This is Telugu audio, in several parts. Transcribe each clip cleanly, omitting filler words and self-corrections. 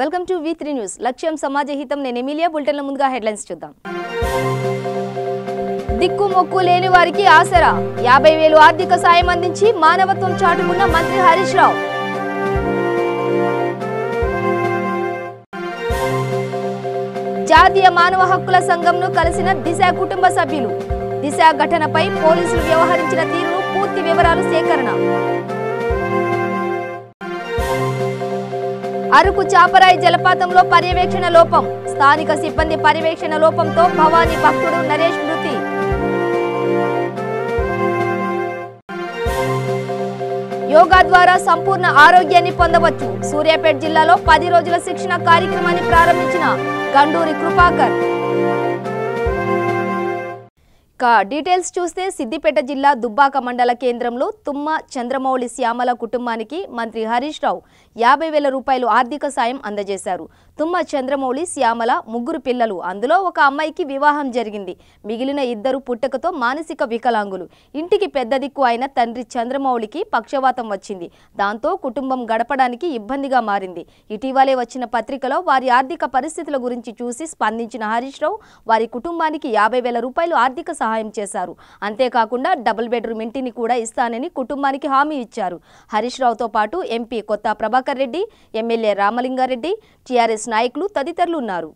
Welcome to V3 news. లక్ష్యం సమాజ హితం. నేను ఎమిలియా. బులెటిన్ల ముందుగా హెడ్లైన్స్ చూద్దాం. దిక్కు మొక్కు లేని వారికి ఆసరా 50,000 ఆర్థిక సాయం అందించి మానవత్వం చాటుకున్న మంత్రి హరీష్ రావు. జాతీయ మానవ హక్కుల సంఘంను కలిసిన దిశ కుటుంబ సభ్యులు. దిశ ఘటనపై పోలీసులు వ్యవహరించిన తీరును పూర్తి వివరాలు సేకరణ. అరకు చాపరాయి జలపాతంలో పర్యవేక్షణ లోపం. స్థానిక సిబ్బంది పర్యవేక్షణ లోపంతో భవానీ భక్తుడు నరేష్ మృతి. యోగా ద్వారా సంపూర్ణ ఆరోగ్యాన్ని పొందవచ్చు. సూర్యాపేట జిల్లాలో 10 రోజుల శిక్షణ కార్యక్రమాన్ని ప్రారంభించిన గండూరి కృపాకర్. డీటెయిల్స్ చూస్తే సిద్దిపేట జిల్లా దుబ్బాక మండల కేంద్రంలో తుమ్మ చంద్రమౌళి శ్యామల కుటుంబానికి మంత్రి హరీష్ రావు 50,000 రూపాయలు ఆర్థిక సాయం అందజేశారు. తుమ్మ చంద్రమౌళి శ్యామల 3 పిల్లలు, అందులో ఒక అమ్మాయికి వివాహం జరిగింది. మిగిలిన 2 పుట్టకతో మానసిక వికలాంగులు. ఇంటికి పెద్ద దిక్కు అయిన తండ్రి చంద్రమౌళికి పక్షవాతం వచ్చింది. దాంతో కుటుంబం గడపడానికి ఇబ్బందిగా మారింది. ఇటీవలే వచ్చిన పత్రికలో వారి ఆర్థిక పరిస్థితుల గురించి చూసి స్పందించిన హరీష్ రావు వారి కుటుంబానికి 50,000 రూపాయలు ఆర్థిక సహాయం చేశారు. అంతేకాకుండా డబుల్ బెడ్రూమ్ ఇంటిని కూడా ఇస్తానని కుటుంబానికి హామీ ఇచ్చారు. హరీష్ రావుతో పాటు ఎంపీ కొత్త ప్రభాకర్ రెడ్డి, ఎమ్మెల్యే రామలింగారెడ్డి, టీఆర్ఎస్ నాయకులు తదితరులు ఉన్నారు.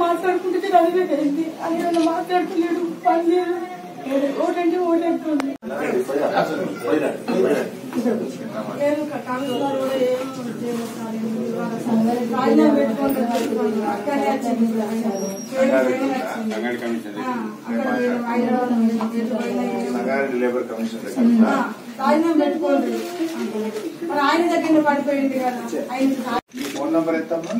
మాట్లాడుకుంటే చదివేది అని మాట్లాడుతున్నాడు. పని లేదు. ఓటంటే ఓటేస్తుంది. రాజీనామా పెట్టుకోండి. మరి ఆయన దగ్గర పడిపోయింది కదా. ఫోన్ నంబర్ ఎత్తమ్మా.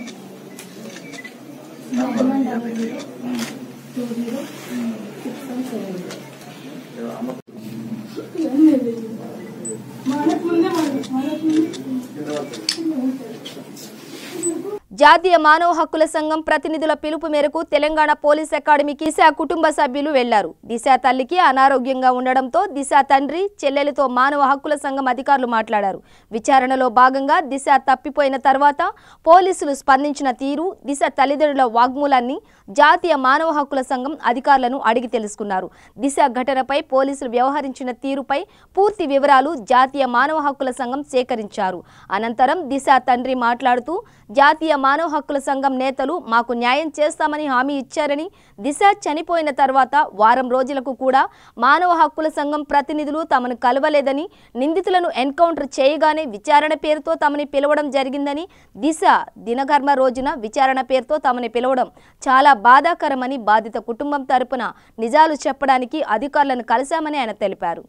జాతీయ మానవ హక్కుల సంఘం ప్రతినిధుల పిలుపు మేరకు తెలంగాణ పోలీస్ అకాడమీకి దిశ కుటుంబ సభ్యులు వెళ్లారు. దిశ తల్లికి అనారోగ్యంగా ఉండడంతో దిశ తండ్రి చెల్లెలతో మానవ హక్కుల సంఘం అధికారులు మాట్లాడారు. విచారణలో భాగంగా దిశ తప్పిపోయిన తర్వాత పోలీసులు స్పందించిన తీరు, దిశ తల్లిదండ్రుల వాగ్మూలాన్ని జాతీయ మానవ హక్కుల సంఘం అధికారులను అడిగి తెలుసుకున్నారు. దిశ ఘటనపై పోలీసులు వ్యవహరించిన తీరుపై పూర్తి వివరాలు జాతీయ మానవ హక్కుల సంఘం సేకరించారు. అనంతరం దిశ తండ్రి మాట్లాడుతూ జాతీయ మానవ హక్కుల సంఘం నేతలు మాకు న్యాయం చేస్తామని హామీ ఇచ్చారని, దిశ చనిపోయిన తర్వాత వారం రోజులకు కూడా మానవ హక్కుల సంఘం ప్రతినిధులు తమను కలవలేదని, నిందితులను ఎన్కౌంటర్ చేయగానే విచారణ పేరుతో తమని పిలవడం జరిగిందని, దిశ దినకర్మ రోజున విచారణ పేరుతో తమని పిలవడం చాలా బాధాకరమని, బాధిత కుటుంబం తరపున నిజాలు చెప్పడానికి అధికారులను కలిశామని ఆయన తెలిపారు.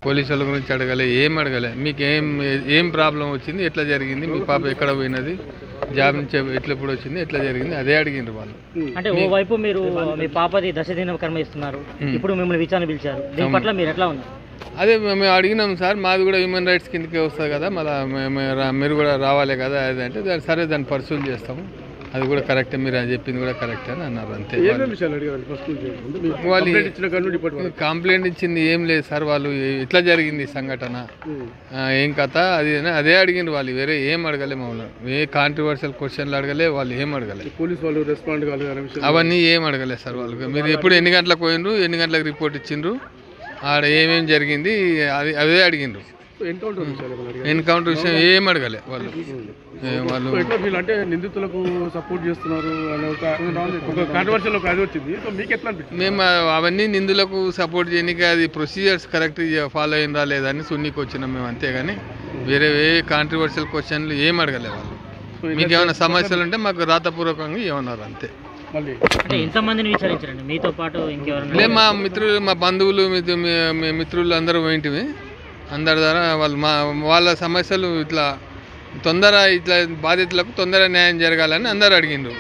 పోలీసుల గురించి అడగలే, ఏం అడగలే. మీకు ఏం ప్రాబ్లం వచ్చింది, ఎట్లా జరిగింది, మీ పాప ఎక్కడ పోయినది, జాబ్ నుంచి ఎట్లా ఎప్పుడు వచ్చింది, ఎట్లా జరిగింది, అదే అడిగిండ్రు వాళ్ళు. అంటే ఓవైపు మీరు మీ పాపది దశదిన కర్మ ఇస్తున్నారు, ఇప్పుడు మిమ్మల్ని విచారణ పిలిచారు, దీని పట్ల మీరు ఎట్లా ఉన్నారు? అదే మేము అడిగినాం సార్, మాది కూడా హ్యూమన్ రైట్స్ కిందకే వస్తుంది కదా, మళ్ళీ మీరు కూడా రావాలి కదా, అదంటే సరే దాన్ని పరిశీలన చేస్తాము, అది కూడా కరెక్టే, మీరు అని చెప్పింది కూడా కరెక్ట్ అని అన్నారు. అంతే. వాళ్ళు కంప్లైంట్ ఇచ్చింది ఏం లేదు సార్, వాళ్ళు ఇట్లా జరిగింది సంఘటన, ఏం కథ అది అదే అడిగిండ్రు వాళ్ళు, వేరే ఏం అడగలే మమ్మల్ని. ఏ కాంట్రవర్షియల్ క్వశ్చన్లు అడగలే, వాళ్ళు ఏం అడగలే, పోలీస్ వాళ్ళు రెస్పాండ్ కాలేదు, అవన్నీ ఏం అడగలేదు సార్ వాళ్ళకి. మీరు ఎప్పుడు ఎన్ని గంటలకు పోయినరు, ఎన్ని గంటలకు రిపోర్ట్ ఇచ్చిండ్రు, ఆడ ఏమేమి జరిగింది అదే అడిగిండ్రు. ఎన్కౌంటర్ విషయం ఏం అడగలే వాళ్ళు. అంటే నిందితులకు సపోర్ట్ చేస్తున్నారు మేము అవన్నీ నిందులకు సపోర్ట్ చేయడానికి అది ప్రొసీజర్స్ కరెక్ట్ ఫాలో అయినరా లేదని సున్నీకి వచ్చినాం మేము, అంతేగాని వేరే కాంట్రవర్షియల్ క్వశ్చన్లు ఏం అడగలే వాళ్ళు. మీకు ఏమైనా సమస్యలు ఉంటే మాకు రాతపూర్వకంగా ఏమన్నారు అంతే. మళ్ళీ అంటే ఎంతమందిని విచారించారండి మీతో పాటు ఇంకెవరైనా? లేదు, మా మిత్రులు, మా బంధువులు, మిత్రులు అందరూ పోయింటివి. అందరి ద్వారా వాళ్ళ సమస్యలు ఇట్లా బాధితులకు తొందర న్యాయం జరగాలని అందరూ అడిగిండ్రు.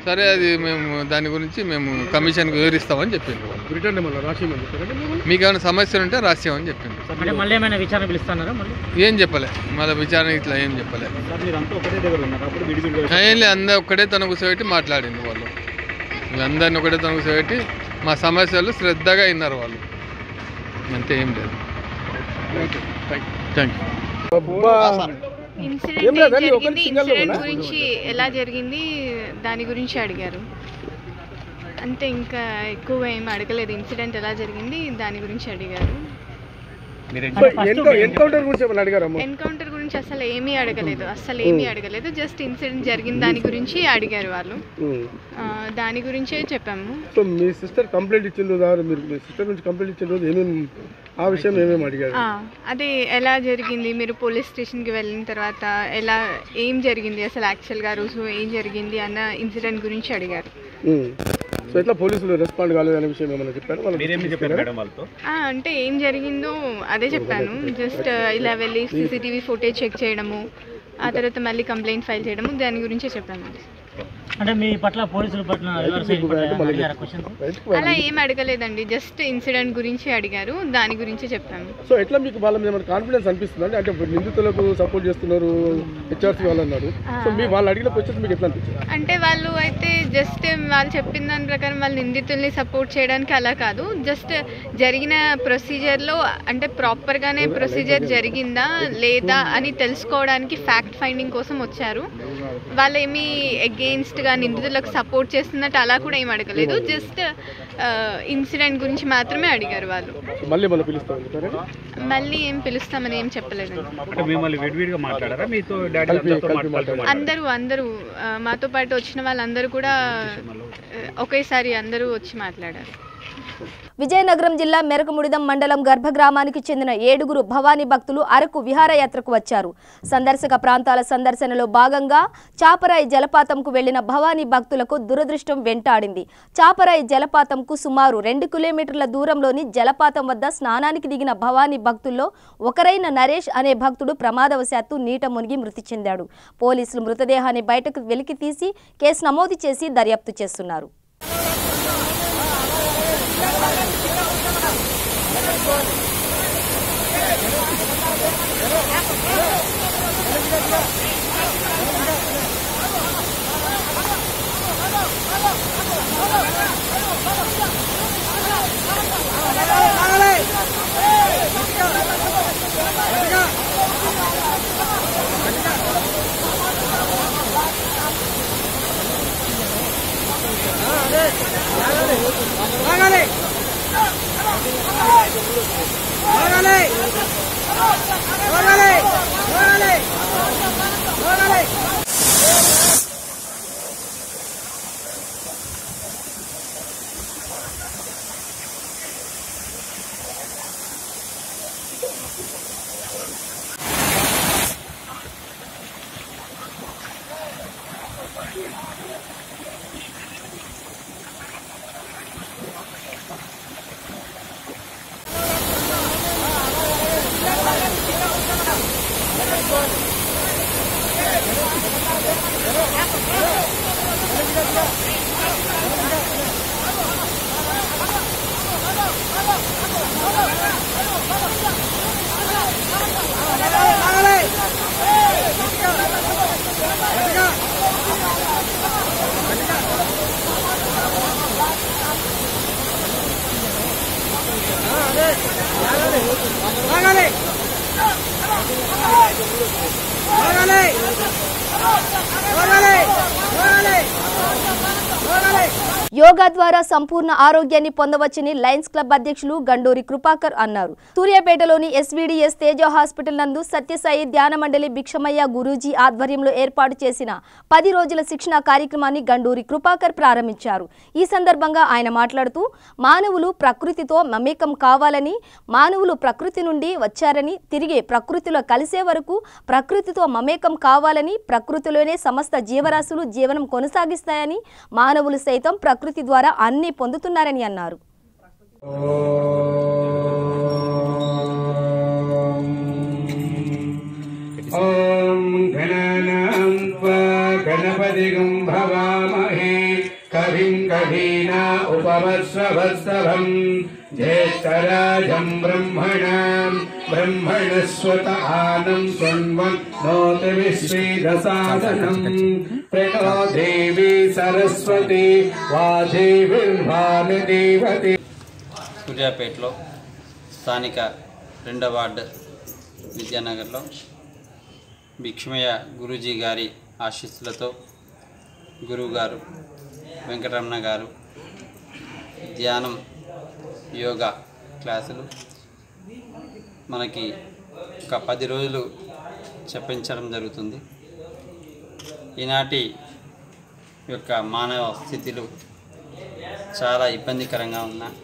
సరే, అది మేము దాని గురించి మేము కమిషన్కి వివరిస్తామని చెప్పిండ్రు. రిటర్న్ మళ్ళీ రాసేయమని చెప్పారండి. మీకు ఏమైనా సమస్యలు ఉంటే రాసేమని చెప్పిండ్రు. అంటే మళ్ళీ ఏమైనా విచారణ పిలుస్తున్నారా? మళ్ళీ ఏం చెప్పలే, మళ్ళీ విచారణ ఇట్లా ఏం చెప్పలే. మీరంతా ఒకటే దగ్గర ఉన్నారు, అప్పుడు విడివిడిగా ఏం లేదు, అందరూ ఒక్కడే తన కూర్చోబెట్టి మాట్లాడింది వాళ్ళు. వీళ్ళందరినీ ఒకటే తన కూర్చోబెట్టి మా సమస్యలు శ్రద్ధగా విన్నారు వాళ్ళు. అంతే, ఏం లేదు. Thank you. ఇన్సిడెంట్ గురించి ఎలా జరిగింది దాని గురించి అడిగారు అంతే, ఇంకా ఎక్కువ ఏం అడగలేదు. ఇన్సిడెంట్ ఎలా జరిగింది దాని గురించి అడిగారు. ఎన్కౌంటర్ గురించి అసలు ఏమీ అడగలేదు. జస్ట్ ఇన్సిడెంట్ జరిగిన దాని గురించి అడిగారు వాళ్ళు. దాని గురించే చెప్పాము. సో మీ సిస్టర్ కంప్లైంట్ ఇచ్చిన రోజు, మీరు మీ సిస్టర్ నుంచి కంప్లైంట్ ఇచ్చిన రోజు ఆ విషయం ఏమేమి అడిగారు? అదే ఎలా జరిగింది, మీరు పోలీస్ స్టేషన్కి వెళ్ళిన తర్వాత ఏం జరిగింది, అసలు యాక్చువల్గా రోజు ఏం జరిగింది అన్న ఇన్సిడెంట్ గురించి అడిగారు. సో ఎట్లా పోలీసులు రెస్పాండ్ కాలేదనే విషయం ఏమైనా చెప్పారు? అంటే ఏం జరిగిందో అదే చెప్పాను. జస్ట్ ఇలా వెళ్ళి సీసీటీవీ ఫుటేజ్ చెక్ చేయడము, ఆ తర్వాత మళ్ళీ కంప్లైంట్ ఫైల్ చేయడము, దాని గురించే చెప్పాను. అంటే మీ పట్ల పోలీసుల పట్ల అలా ఏం అడగలేదండి, జస్ట్ ఇన్సిడెంట్ గురించి అడిగారు, దాని గురించి చెప్పాము. సో ఎట్లా మీకు వాళ్ళ మీద కాన్ఫిడెన్స్ అనిపిస్తుంది? అంటే నిందితులకు సపోర్ట్ చేస్తున్నారు హెచ్ఆర్సీ వాళ్ళు అన్నారు. సో మీ వాళ్ళు అడిగిన క్వశ్చన్స్ మీకు ఎట్లా అనిపించింది? అంటే వాళ్ళు అయితే జస్ట్ వాళ్ళు చెప్పిన దాని ప్రకారం వాళ్ళు నిందితుల్ని సపోర్ట్ చేయడానికి అలా కాదు, జస్ట్ జరిగిన ప్రొసీజర్లో అంటే ప్రాపర్గానే ప్రొసీజర్ జరిగిందా లేదా అని తెలుసుకోవడానికి ఫ్యాక్ట్ ఫైండింగ్ కోసం వచ్చారు. వాళ్ళు ఏమీ అగెయిన్స్ట్గా నిందితులకు సపోర్ట్ చేస్తున్నట్టు అలా కూడా ఏం అడగలేదు, జస్ట్ ఇన్సిడెంట్ గురించి మాత్రమే అడిగారు వాళ్ళు. మళ్ళీ ఏం పిలుస్తామని ఏం చెప్పలేదు. అందరూ మాతో పాటు వచ్చిన వాళ్ళందరూ కూడా ఒకేసారి అందరూ వచ్చి మాట్లాడారు. విజయనగరం జిల్లా మెరకముడిదం మండలం గర్భగ్రామానికి చెందిన 7 భవానీ భక్తులు అరకు విహారయాత్రకు వచ్చారు. సందర్శక ప్రాంతాల సందర్శనలో భాగంగా చాపరాయి జలపాతంకు వెళ్లిన భవానీ భక్తులకు దురదృష్టం వెంటాడింది. చాపరాయి జలపాతంకు సుమారు 2 కిలోమీటర్ల దూరంలోని జలపాతం వద్ద స్నానానికి దిగిన భవానీ భక్తుల్లో ఒకరైన నరేష్ అనే భక్తుడు ప్రమాదవశాత్తు నీట మునిగి మృతి చెందాడు. పోలీసులు మృతదేహాన్ని బయటకు వెలికి తీసి కేసు నమోదు చేసి దర్యాప్తు చేస్తున్నారు. Vale. యోగా ద్వారా సంపూర్ణ ఆరోగ్యాన్ని పొందవచ్చని లయన్స్ క్లబ్ అధ్యక్షులు గండూరి కృపాకర్ అన్నారు. సూర్యాపేటలోని ఎస్వీడీఎస్ తేజ హాస్పిటల్ నందు సత్యసాయి ధ్యాన మండలి భిక్షమయ్య గురూజీ ఆధ్వర్యంలో ఏర్పాటు చేసిన 10 రోజుల శిక్షణ కార్యక్రమాన్ని గండూరి కృపాకర్ ప్రారంభించారు. ఈ సందర్భంగా ఆయన మాట్లాడుతూ మానవులు ప్రకృతితో మమేకం కావాలని, మానవులు ప్రకృతి నుండి వచ్చారని, తిరిగి ప్రకృతిలో కలిసే వరకు ప్రకృతితో మమేకం కావాలని, ప్రకృతిలోనే సమస్త జీవరాశులు జీవనం కొనసాగిస్తాయని, మానవులు సైతం ప్రకృతి ద్వారా అన్ని పొందుతున్నారని అన్నారు. ఓం గణానాం త్వా గణపతిగం భవామహే కవిం కవీనా ఉపమశ్రవస్తవం జ్యేష్ఠరాజం బ్రహ్మణాం బ్రహ్మణస్వత ఆనం శృణ్వన్ నోతి విశ్వేదసాదనం ప్రణో దేవి సరస్వతి వాదేవిర్వాణ దేవతే. సూర్యాపేటలో స్థానిక 2వ వార్డు విద్యానగర్లో భిక్షమయ్య గురూజీ గారి ఆశీస్సులతో గురువుగారు వెంకటరమణ గారు ధ్యానం యోగా క్లాసులు మనకి ఒక 10 రోజులు చెప్పించడం జరుగుతుంది. ఈనాటి యొక్క మానవ స్థితిలు చాలా ఇబ్బందికరంగా ఉన్నాయి.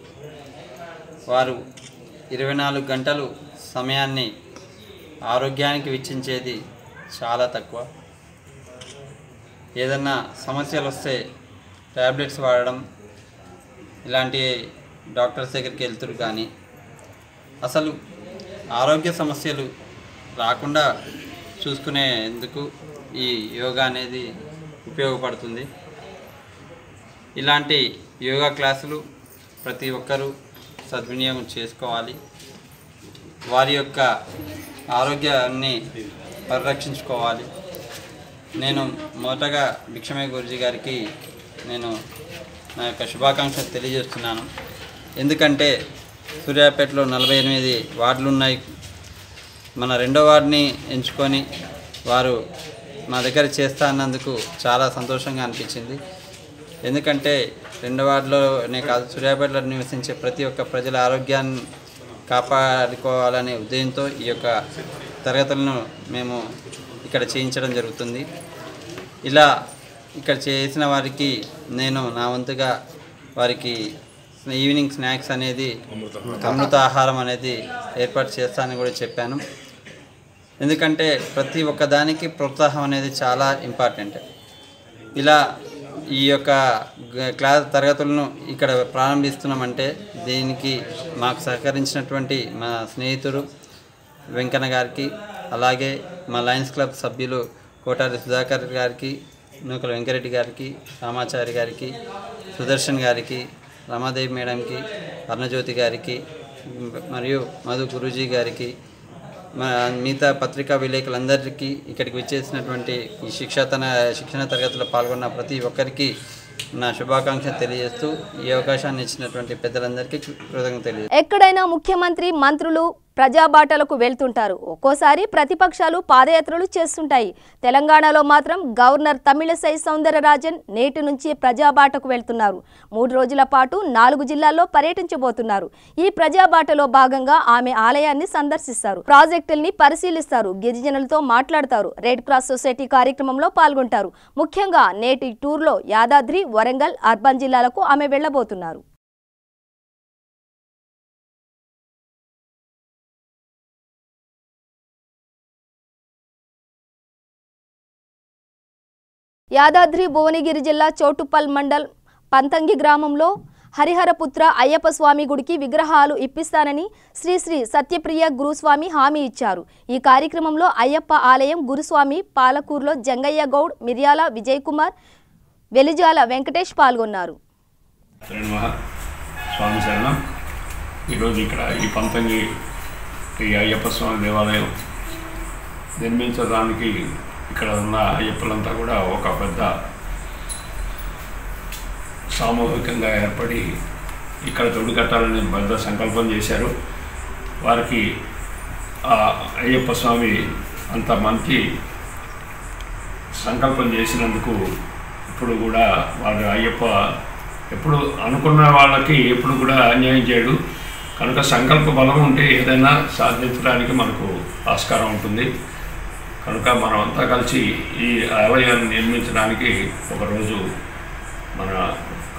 వారు 24 గంటలు సమయాన్ని ఆరోగ్యానికి వెచ్చించేది చాలా తక్కువ. ఏదన్నా సమస్యలు వస్తే ట్యాబ్లెట్స్ వాడడం, ఇలాంటి డాక్టర్స్ దగ్గరికి వెళ్తురు. కానీ అసలు ఆరోగ్య సమస్యలు రాకుండా చూసుకునేందుకు ఈ యోగా అనేది ఉపయోగపడుతుంది. ఇలాంటి యోగా క్లాసులు ప్రతి ఒక్కరూ సద్వినియోగం చేసుకోవాలి. వారి యొక్క ఆరోగ్యాన్ని పరిరక్షించుకోవాలి. నేను మొదటగా భిక్షమయ్య గురూజీ గారికి నేను నా యొక్క శుభాకాంక్షలు తెలియజేస్తున్నాను. ఎందుకంటే సూర్యాపేటలో 48 వార్డులు ఉన్నాయి. మన 2వ వార్డుని ఎంచుకొని వారు మా దగ్గర చేస్తా అన్నందుకు చాలా సంతోషంగా అనిపించింది. ఎందుకంటే 2వ వార్డులోనే కాదు, సూర్యాపేటలో నివసించే ప్రతి ఒక్క ప్రజల ఆరోగ్యాన్ని కాపాడుకోవాలనే ఉద్దేశంతో ఈ యొక్క తరగతులను మేము ఇక్కడ చేయించడం జరుగుతుంది. ఇలా ఇక్కడ చేసిన వారికి నేను నా వంతుగా వారికి ఈవినింగ్ స్నాక్స్ అనేది అమృత ఆహారం అనేది ఏర్పాటు చేస్తానని కూడా చెప్పాను. ఎందుకంటే ప్రతి ఒక్క దానికి ప్రోత్సాహం అనేది చాలా ఇంపార్టెంట్. ఇలా ఈ యొక్క క్లాస్ తరగతులను ఇక్కడ ప్రారంభిస్తున్నామంటే దీనికి మాకు సహకరించినటువంటి మా స్నేహితుడు వెంకన్న గారికి, అలాగే మా లయన్స్ క్లబ్ సభ్యులు కోటారి సుధాకర్ గారికి, నూకల వెంకరెడ్డి గారికి, రామాచారి గారికి, సుదర్శన్ గారికి, రమాదేవి మేడంకి, అర్ణజ్యోతి గారికి మరియు మధు గురూజీ గారికి, మిగతా పత్రికా విలేకరులందరికీ, ఇక్కడికి వచ్చేసినటువంటి ఈ శిక్షణ తరగతిలో పాల్గొన్న ప్రతి ఒక్కరికి నా శుభాకాంక్షలు తెలియజేస్తూ ఈ అవకాశాన్ని ఇచ్చినటువంటి పెద్దలందరికీ కృతజ్ఞతలు తెలియజేస్తాను. ఎక్కడైనా ముఖ్యమంత్రి, మంత్రులు ప్రజాబాటలకు వెళ్తుంటారు. ఒక్కోసారి ప్రతిపక్షాలు పాదయాత్రలు చేస్తుంటాయి. తెలంగాణలో మాత్రం గవర్నర్ తమిళసై సౌందరరాజన్ నేటి నుంచి ప్రజాబాటకు వెళ్తున్నారు. 3 రోజుల పాటు 4 జిల్లాల్లో పర్యటించబోతున్నారు. ఈ ప్రజాబాటలో భాగంగా ఆమె ఆలయాన్ని సందర్శిస్తారు, ప్రాజెక్టుల్ని పరిశీలిస్తారు, గిరిజనులతో మాట్లాడతారు, రెడ్ క్రాస్ సొసైటీ కార్యక్రమంలో పాల్గొంటారు. ముఖ్యంగా నేటి టూర్లో యాదాద్రి, వరంగల్, అర్బన్ జిల్లాలకు ఆమె వెళ్లబోతున్నారు. యాదాద్రి భువనగిరి జిల్లా చోటుపల్ మండల్ పంతంగి గ్రామంలో హరిహరపుత్ర అయ్యప్ప స్వామి గుడికి విగ్రహాలు ఇప్పిస్తానని శ్రీ శ్రీ సత్యప్రియ గురుస్వామి హామీ ఇచ్చారు. ఈ కార్యక్రమంలో అయ్యప్ప ఆలయం గురుస్వామి పాలకూరులో జంగయ్య గౌడ్, మిర్యాల విజయ్ కుమార్, వెలిజాల వెంకటేష్ పాల్గొన్నారు. స్వామి శరణం. ఈరోజు ఇక్కడ ఈ పంతంగి ఈ అయ్యప్ప స్వామి దేవాలయం నిర్మించడానికి ఇక్కడ ఉన్న అయ్యప్పలంతా కూడా ఒక పెద్ద సామూహికంగా ఏర్పడి ఇక్కడ తొడి కట్టాలని పెద్ద సంకల్పం చేశారు. వారికి అయ్యప్ప స్వామి అంత మంచి సంకల్పం చేసినందుకు ఇప్పుడు కూడా వారు అయ్యప్ప ఎప్పుడు అనుకున్న వాళ్ళకి ఎప్పుడు కూడా అన్యాయం చేయడు. కనుక సంకల్ప బలం ఉంటే ఏదైనా సాధించడానికి మనకు ఆస్కారం ఉంటుంది. కనుక మనం అంతా కలిసి ఈ ఆలయాన్ని నిర్మించడానికి ఒకరోజు మన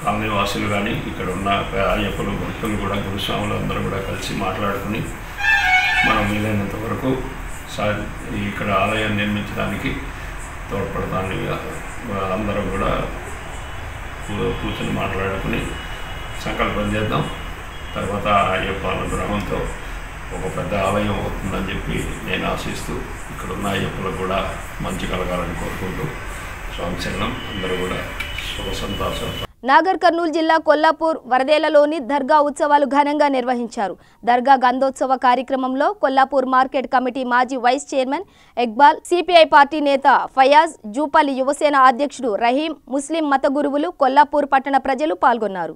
కాలనీ వాసులు కానీ ఇక్కడ ఉన్న అయ్యప్పలు భక్తులు కూడా గురుస్వాములు అందరూ కూడా కలిసి మాట్లాడుకుని మనం వీలైనంత వరకు ఇక్కడ ఆలయాన్ని నిర్మించడానికి తోడ్పడతాన్ని అందరూ కూడా కూర్చొని మాట్లాడుకుని సంకల్పం చేద్దాం. తర్వాత అయ్యప్ప అనుగ్రహంతో ఒక పెద్ద ఆలయం అవుతుందని చెప్పి నేను ఆశిస్తూ ఇక్కడ ఉన్న అయ్యప్పలకు కూడా మంచి కలగాలని కోరుకుంటూ స్వామి శరణం. అందరూ కూడా శుభ సంతోషం. నాగర్ కర్నూలు జిల్లా కొల్లాపూర్ వరదేలలోని దర్గా ఉత్సవాలు ఘనంగా నిర్వహించారు. దర్గా గంధోత్సవ కార్యక్రమంలో కొల్లాపూర్ మార్కెట్ కమిటీ మాజీ vice chairman Iqbal, CPI party నేత ఫయాజ్, జూపల్లి యువసేన అధ్యక్షుడు రహీం, ముస్లిం మత గురువులు, కొల్లాపూర్ పట్టణ ప్రజలు పాల్గొన్నారు.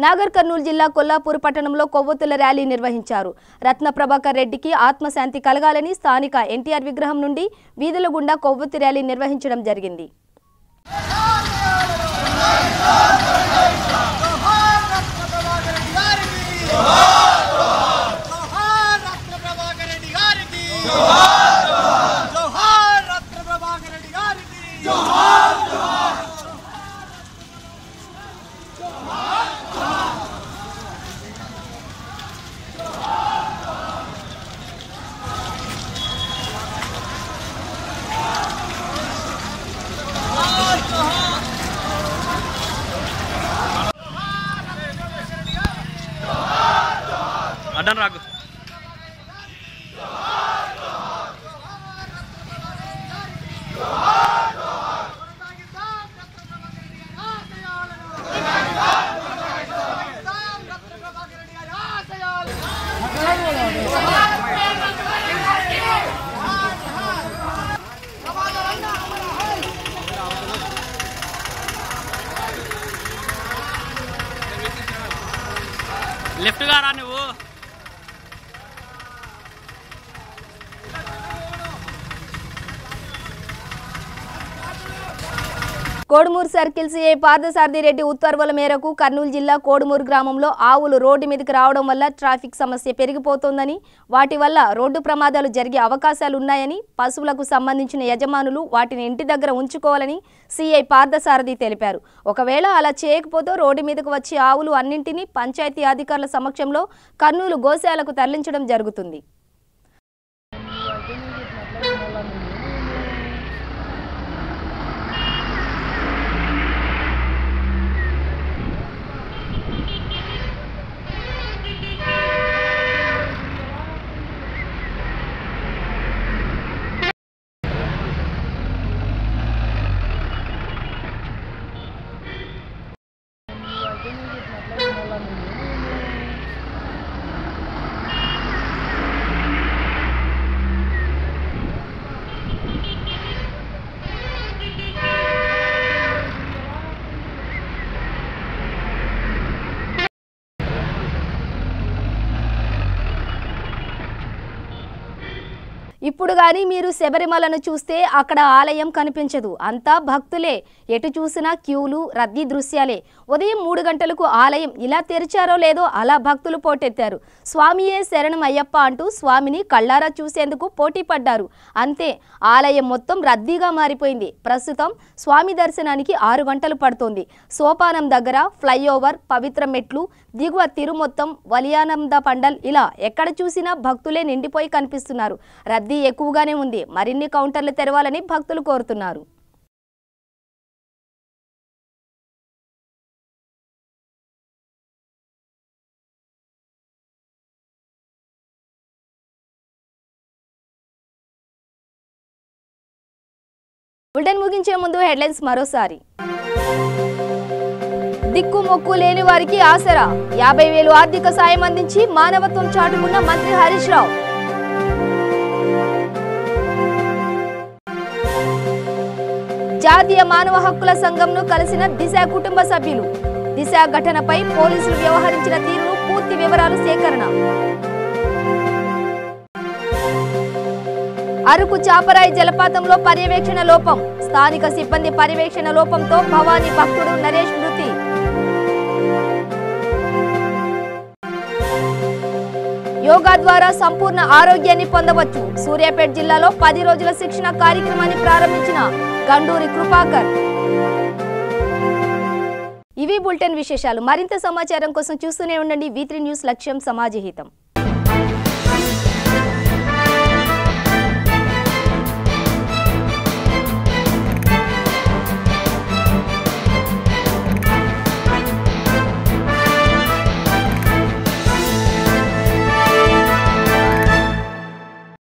నాగర్ కర్నూలు జిల్లా కొల్లాపూర్ పట్టణంలో కొవ్వొత్తుల ర్యాలీ నిర్వహించారు. రత్న ప్రభాకర్ రెడ్డికి ఆత్మశాంతి కలగాలని స్థానిక ఎన్టీఆర్ విగ్రహం నుండి వీధుల గుండా కొవ్వొత్తి ర్యాలీ నిర్వహించడం జరిగింది. అడ్డం రాకు. లెఫ్ట్ గా రా నువ్వు. కోడుమూరు సర్కిల్ సిఐ పార్థసారథి రెడ్డి ఉత్తర్వుల మేరకు కర్నూలు జిల్లా కోడుమూరు గ్రామంలో ఆవులు రోడ్డు మీదకి రావడం వల్ల ట్రాఫిక్ సమస్య పెరిగిపోతోందని, వాటి వల్ల రోడ్డు ప్రమాదాలు జరిగే అవకాశాలు ఉన్నాయని, పశువులకు సంబంధించిన యజమానులు వాటిని ఇంటి దగ్గర ఉంచుకోవాలని సిఐ పార్థసారథి తెలిపారు. ఒకవేళ అలా చేయకపోతే రోడ్డు మీదకు వచ్చే ఆవులు అన్నింటినీ పంచాయతీ అధికారుల సమక్షంలో కర్నూలు గోశాలకు తరలించడం జరుగుతుంది. ఇప్పుడు గాని మీరు శబరిమలను చూస్తే అక్కడ ఆలయం కనిపించదు, అంతా భక్తులే. ఎటు చూసినా క్యూలు, రద్దీ దృశ్యాలే. ఉదయం 3 గంటలకు ఆలయం ఇలా తెరిచారో లేదో అలా భక్తులు పోటెత్తారు. స్వామియే శరణం అయ్యప్ప అంటూ స్వామిని కళ్ళారా చూసేందుకు పోటీ పడ్డారు. అంతే, ఆలయం మొత్తం రద్దీగా మారిపోయింది. ప్రస్తుతం స్వామి దర్శనానికి 6 గంటలు పడుతోంది. సోపానం దగ్గర ఫ్లైఓవర్, పవిత్ర మెట్లు, దిగువ తిరుమొత్తం, వలియానంద పండల్ ఇలా ఎక్కడ చూసినా భక్తులే నిండిపోయి కనిపిస్తున్నారు. రద్దీ ఎక్కువగానే ఉంది. మరిన్ని కౌంటర్లు తెరవాలని భక్తులు కోరుతున్నారు. బులెటిన్ ముగించే ముందు హెడ్లైన్స్ మరోసారి. దిక్కు మొక్కు లేని వారికి ఆసరా, 50,000 ఆర్థిక సాయం అందించి మానవత్వం చాటుకున్న మంత్రి హరీష్ రావు. జాతీయ మానవ హక్కుల సంఘంను కలిసిన దిశ కుటుంబ సభ్యులు. దిశ ఘటనపై పోలీసులు వ్యవహరించిన తీరును పూర్తి వివరాలు సేకరణ. అరకు చాపరాయి జలపాతంలో పర్యవేక్షణ లోపం, స్థానిక సిబ్బంది పర్యవేక్షణ లోపంతో భవానీ భక్తుడు నరేష్ మృతి. యోగా ద్వారా సంపూర్ణ ఆరోగ్యాన్ని పొందవచ్చు. సూర్యాపేట జిల్లాలో 10 రోజుల శిక్షణ కార్యక్రమాన్ని ప్రారంభించిన గండూరి కృపాకర్. ఇవి బులెటిన్ విశేషాలు. మరింత సమాచారం కోసం చూస్తూనే ఉండండి V3 న్యూస్, లక్ష్యం సమాజహితం.